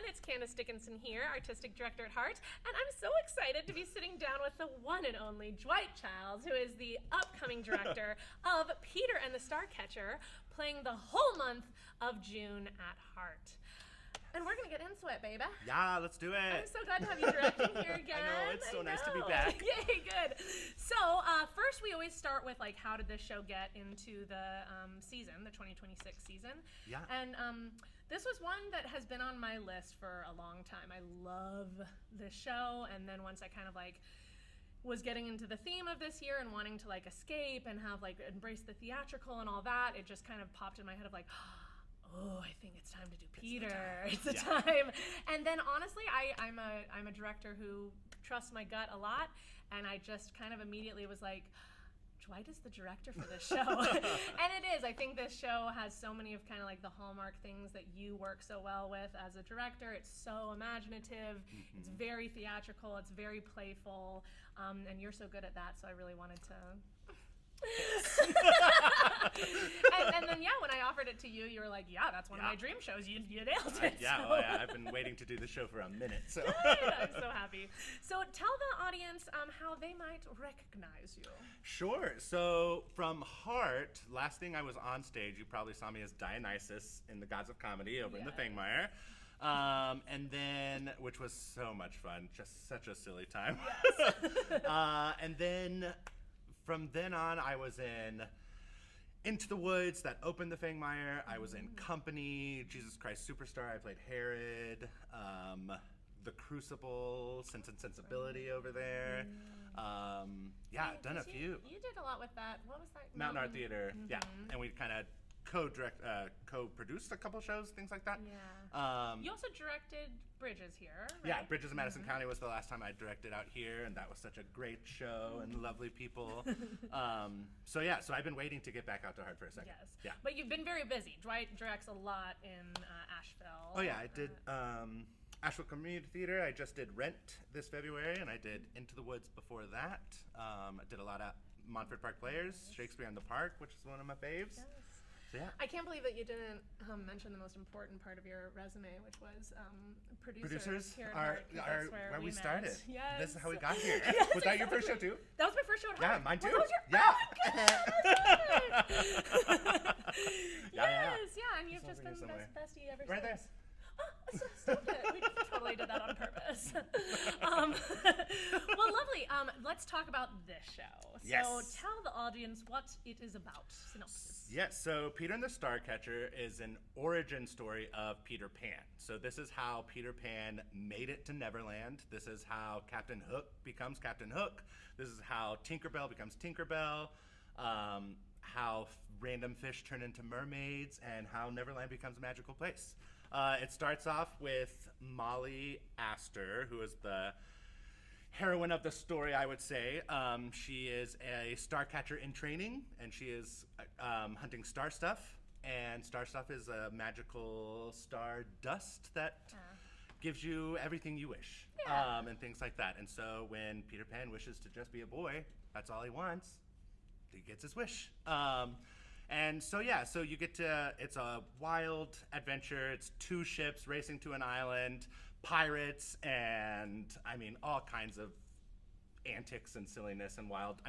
It's Candice Dickinson here, Artistic Director at HART, and I'm so excited to be sitting down with the one and only Dwight Chiles, who is the upcoming director of Peter and the Starcatcher, playing the whole month of June at HART. And we're going to get into it, baby. Yeah, let's do it. I'm so glad to have you directing here again. I know, it's so nice to be back. Yay, good. So, first we always start with, like, how did this show get into the season, the 2026 season? Yeah. And this was one that has been on my list for a long time. I love this show, and then once I kind of, like, was getting into the theme of this year and wanting to, like, escape and have, like, embrace the theatrical and all that, it just kind of popped in my head of, like, oh, I think it's time to do Peter. It's the time. And then honestly, I'm a director who trusts my gut a lot, and I just kind of immediately was like, Dwight is the director for this show. And it is. I think this show has so many of kind of like the hallmark things that you work so well with as a director. It's so imaginative. Mm-hmm. It's very theatrical. It's very playful. And you're so good at that, so I really wanted to... and then when I offered it to you, you were like, yeah, that's one of my dream shows. You nailed it. I've been waiting to do the show for a minute. So I'm so happy. So tell the audience how they might recognize you. Sure. So from HART, last thing I was on stage, you probably saw me as Dionysus in The Gods of Comedy over in the Fangmeyer. And then, which was so much fun, just such a silly time. Yes. And then from then on, I was in Into the Woods, that opened the Fangmeyer. I was in Company, Jesus Christ Superstar. I played Herod. The Crucible, Sense and Sensibility over there. Done a few. You did a lot with that. What was that? Mountain Art Theater, and we kind of co-produced a couple shows, things like that. Yeah. You also directed Bridges here, right? Yeah, Bridges in Madison County was the last time I directed out here, and that was such a great show and lovely people. So I've been waiting to get back out to HART for a second. Yes. Yeah. But you've been very busy. Dwight directs a lot in Asheville. Oh yeah, I did Asheville Community Theater. I just did Rent this February, and I did Into the Woods before that. I did a lot of Montford Park Players, Shakespeare in the Park, which is one of my faves. Yes. So, yeah. I can't believe that you didn't mention the most important part of your resume, which was producers here at HART, where we started. Yes. This is how we got here. Yes, was that your first show too? That was my first show at HART. Yeah, mine too. Yes, and you've just been bestie ever since. Right there. Stop it. We totally did that on purpose. Well, lovely. Let's talk about this show. Yes. So tell the audience what it is about. Synopsis. Yes, so Peter and the Starcatcher is an origin story of Peter Pan. So this is how Peter Pan made it to Neverland. This is how Captain Hook becomes Captain Hook. This is how Tinkerbell becomes Tinkerbell. How random fish turn into mermaids, and how Neverland becomes a magical place. It starts off with Molly Astor, who is the heroine of the story, I would say. She is a starcatcher in training, and she is hunting star stuff. And star stuff is a magical star dust that gives you everything you wish, and things like that. And so when Peter Pan wishes to just be a boy, that's all he wants. He gets his wish. And so you get to, it's a wild adventure. It's 2 ships racing to an island, pirates, and all kinds of antics and silliness and wild.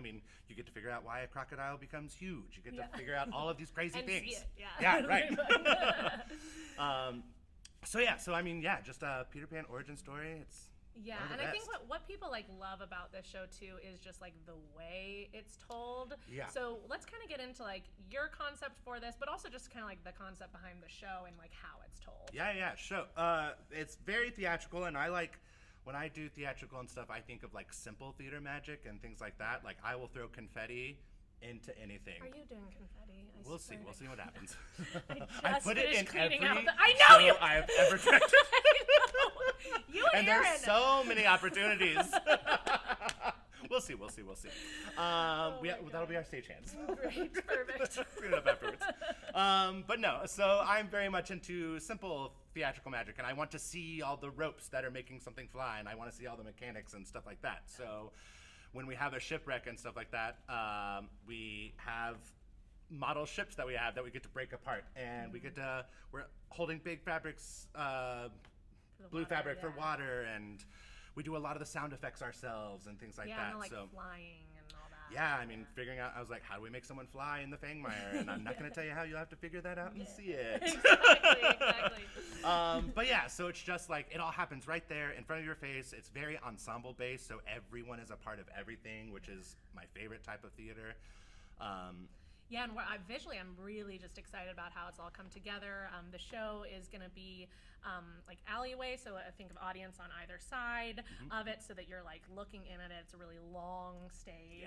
You get to figure out why a crocodile becomes huge. You get to figure out all of these crazy things. See it, Yeah, right. Just a Peter Pan origin story. It's and I think what people love about this show too is just the way it's told. Yeah. So let's kind of get into your concept for this, but also just kind of the concept behind the show and how it's told. Yeah, sure. It's very theatrical, and when I do theatrical and stuff, I think of simple theater magic and things like that. I will throw confetti into anything. Are you doing confetti? We'll see what happens. I put it in every I know show I have ever directed. You and Aaron. There's so many opportunities. We'll see. That'll be our stagehands. Great, perfect. Screw it up afterwards. But no, so I'm very much into simple theatrical magic, and I want to see all the ropes that are making something fly, and I want to see all the mechanics and stuff like that. So when we have a shipwreck and stuff like that, we have model ships that we get to break apart, and we're holding big fabrics blue fabric for water, and we do a lot of the sound effects ourselves and things like that. And so flying and all that. yeah, I mean, figuring out, I was like, how do we make someone fly in the Fangmire? And I'm not going to tell you how, you'll have to figure that out and see it. Exactly. But yeah, so it's just like, it all happens right there in front of your face. It's very ensemble based, so everyone is a part of everything, which is my favorite type of theater. Yeah, and visually, I'm really just excited about how it's all come together. The show is going to be like alleyway, so I think of audience on either side of it, so that you're like looking in at it. It's a really long stage,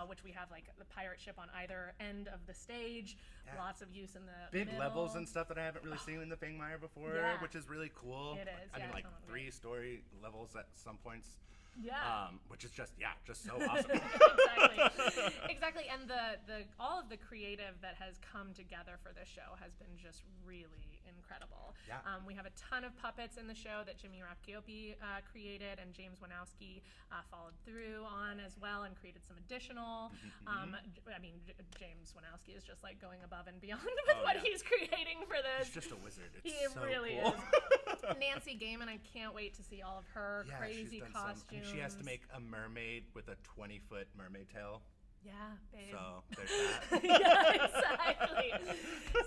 which we have like the pirate ship on either end of the stage. Lots of use in the big middle. levels and stuff that I haven't really seen in the Fangmire before, which is really cool. It is. I mean, like totally. 3-story levels at some points. Yeah. Which is just so awesome. Exactly. And the all of the creative that has come together for this show has been just really incredible. Yeah. We have a ton of puppets in the show that Jimmy Rapkiopi created, and James Wanowski followed through on as well and created some additional. I mean, James Wanowski is just like going above and beyond with what he's creating for this. He's just a wizard. He so really cool. is. Nancy Gaiman, I can't wait to see all of her crazy costumes. She has to make a mermaid with a 20-foot mermaid tail. Yeah, babe. So there's that. Yeah, exactly.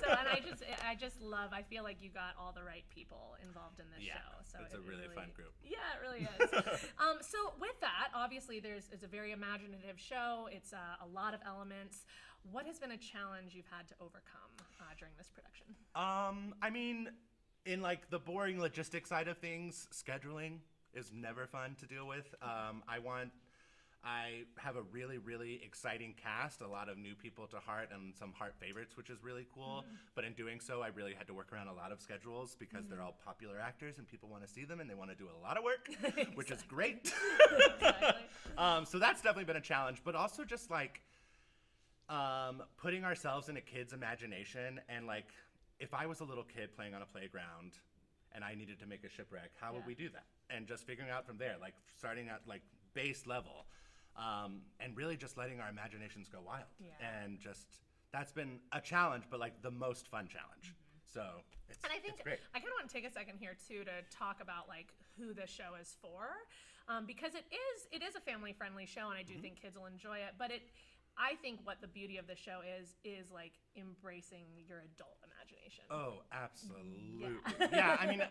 So, and I just love. I feel like you got all the right people involved in this show. So it's a really fun group. Yeah, it really is. So with that, obviously, it's a very imaginative show. It's a lot of elements. What has been a challenge you've had to overcome during this production? I mean, in like the boring logistics side of things, scheduling is never fun to deal with. I have a really, really exciting cast, a lot of new people to HART and some HART favorites, which is really cool. But in doing so, I really had to work around a lot of schedules because they're all popular actors and people want to see them and they want to do a lot of work, which is great. So that's definitely been a challenge, but also just like putting ourselves in a kid's imagination, and like if I was a little kid playing on a playground and I needed to make a shipwreck, how would we do that? And just figuring out from there, like starting at like base level. And really just letting our imaginations go wild. And just, that's been a challenge, but like the most fun challenge. So it's, and I think it's great. I kind of want to take a second here too to talk about like who this show is for, because it is a family friendly show, and I do think kids will enjoy it. But I think what the beauty of the show is like embracing your adult imagination. Oh, absolutely. Yeah, I mean,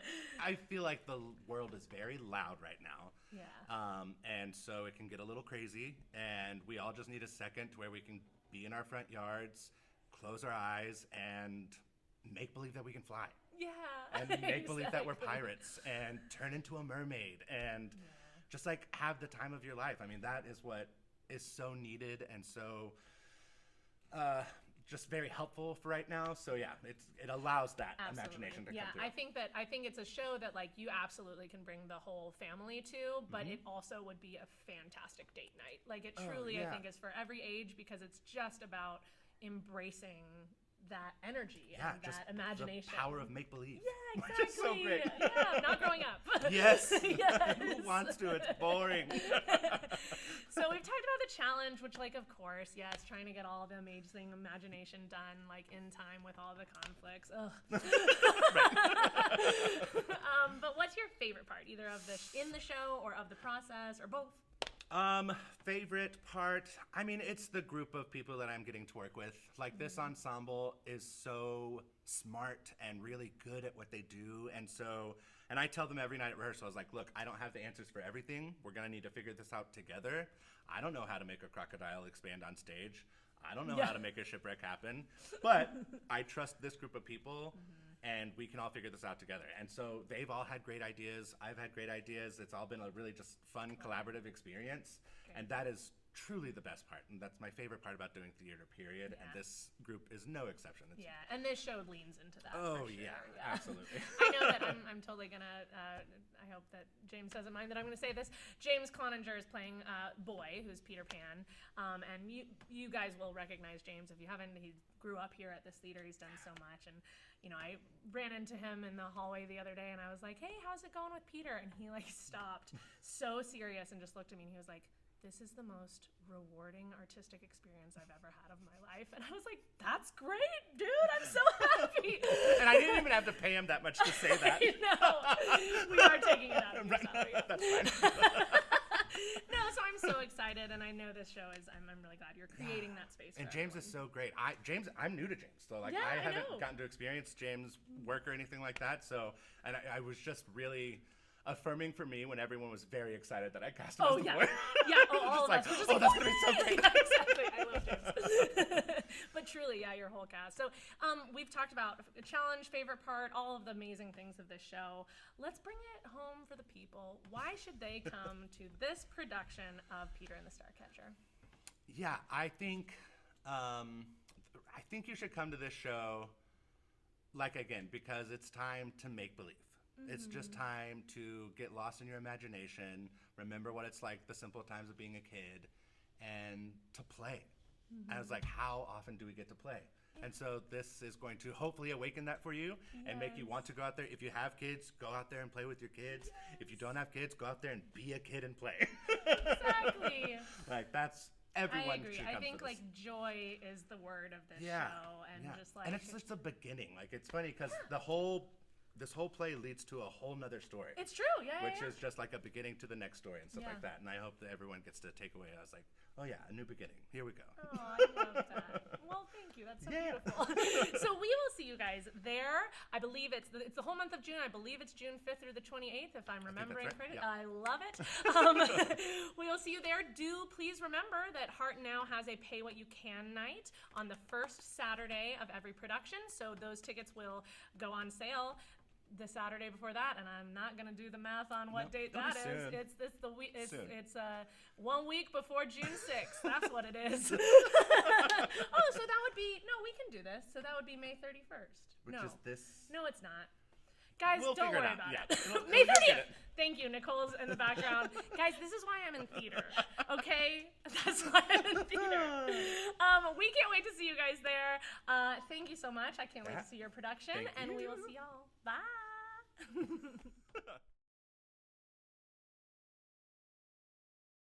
I feel like the world is very loud right now. Yeah. And so it can get a little crazy, and we all just need a second where we can be in our front yards, close our eyes, and make believe that we can fly. Yeah. And make believe that we're pirates, and turn into a mermaid, and just like have the time of your life. I mean, that is what is so needed and so just very helpful for right now. So yeah, it allows that imagination to come through. I think it's a show that like you absolutely can bring the whole family to, but it also would be a fantastic date night. Like it truly I think is for every age, because it's just about embracing that energy and that imagination. The power of make-believe. Yeah, exactly. Which is so great. Yeah, not growing up. Yes. Who wants to? It's boring. So we've talked about the challenge, which like, of course, yes, trying to get all the amazing imagination done like in time with all the conflicts. Ugh. But what's your favorite part, either of in the show or of the process or both? Favorite part, I mean, it's the group of people that I'm getting to work with. Like this ensemble is so smart and really good at what they do. And I tell them every night at rehearsal, I was like, look, I don't have the answers for everything. We're going to need to figure this out together. I don't know how to make a crocodile expand on stage. I don't know how to make a shipwreck happen. But I trust this group of people. And we can all figure this out together. And so they've all had great ideas. I've had great ideas. It's all been a really just fun, collaborative experience. Okay. And that is truly the best part. And that's my favorite part about doing theater, period. And this group is no exception. And this show leans into that. Oh, for sure. Absolutely. I know that I'm totally going to, I hope that James doesn't mind that I'm going to say this. James Cloninger is playing Boy, who's Peter Pan. And you guys will recognize James. If you haven't, he grew up here at this theater. He's done so much. And you know, I ran into him in the hallway the other day and I was like, hey, how's it going with Peter? And he like stopped so serious and just looked at me and he was like, this is the most rewarding artistic experience I've ever had of my life. And I was like, that's great, dude. I'm so happy. And I didn't even have had to pay him that much to say that. No, we are taking it out of your salary. That's fine. No, so I'm so excited, and I know this show is. I'm really glad you're creating that space. And for James everyone. is so great. I'm new to James, so like Yeah, I I haven't know. gotten to experience James' work or anything like that. So, and I was just really affirming for me when everyone was very excited that I cast him Oh as the yeah, boy. yeah. All of Just us. We're just oh, that's gonna be so great. Yeah, exactly. I love James. But truly, yeah, your whole cast. So, we've talked about a challenge, favorite part, all of the amazing things of this show. Let's bring it home for the people. Why should they come to this production of Peter and the Starcatcher? Yeah, I think you should come to this show, like again, because it's time to make believe. It's just time to get lost in your imagination, remember what it's like, the simple times of being a kid, and to play. And it's like, how often do we get to play? And so this is going to hopefully awaken that for you and make you want to go out there. If you have kids, go out there and play with your kids. If you don't have kids, go out there and be a kid and play. Exactly. Like that's everyone I agree. should I come think for this. like joy is the word of this show, and just like and it's just the beginning. Like it's funny because this whole play leads to a whole nother story. It's true, yeah. Which is just like a beginning to the next story and stuff Yeah. like that. And I hope that everyone gets to take away. I was like, oh yeah, a new beginning. Here we go. Oh, I love that. Well, thank you. That's so beautiful. So we will see you guys there. I believe it's the whole month of June. I believe it's June 5th through the 28th, if I'm remembering right. correctly. Yeah. I love it. We will see you there. Do please remember that HART now has a pay what you can night on the first Saturday of every production. So those tickets will go on sale the Saturday before that, and I'm not gonna do the math on what date it'll that be is. soon. It's the week. It's Soon. 1 week before June 6th. That's what it is. Oh, so that would be we can do this. So that would be May 31st. Which no, is this. no, it's not. Guys, We'll don't figure worry it out. about Yeah. it. It'll May get 30th. it. Thank you, Nicole's in the background. Guys, this is why I'm in theater. Okay, that's why I'm in theater. We can't wait to see you guys there. Thank you so much. I can't wait to see your production, Thank and we you. will see y'all. Bye.